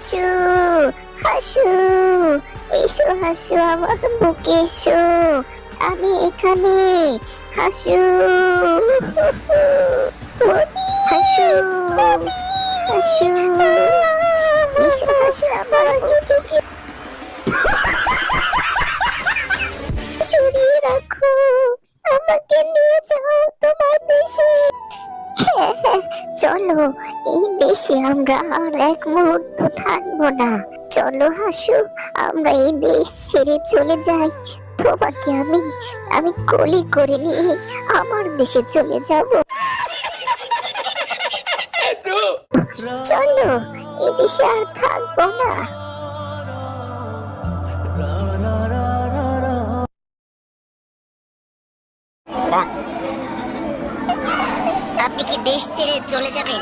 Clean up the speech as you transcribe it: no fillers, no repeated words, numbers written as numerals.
হাসু, হাসু, এসো হাসু আমার বুকে এসো, আমি এখানে। হাসু, হাসু, হাসু, এসো হাসু আমার বুকে জড়িয়ে রাখো, আমাকে নিয়ে যাও তোমার দেশে। হ্যাঁ হ্যাঁ, চলো, এই দেশে আমরা আর এক মুহূর্ত থাকবো না। চলো হাসু, আমরা এই দেশ ছেড়ে চলে যাই। তোমাকে আমি আমি কোলে করে নিয়ে আমার দেশে চলে যাব। চলো, এই দেশে আর থাকবো না। আপনি কি দেশ ছেড়ে চলে যাবেন?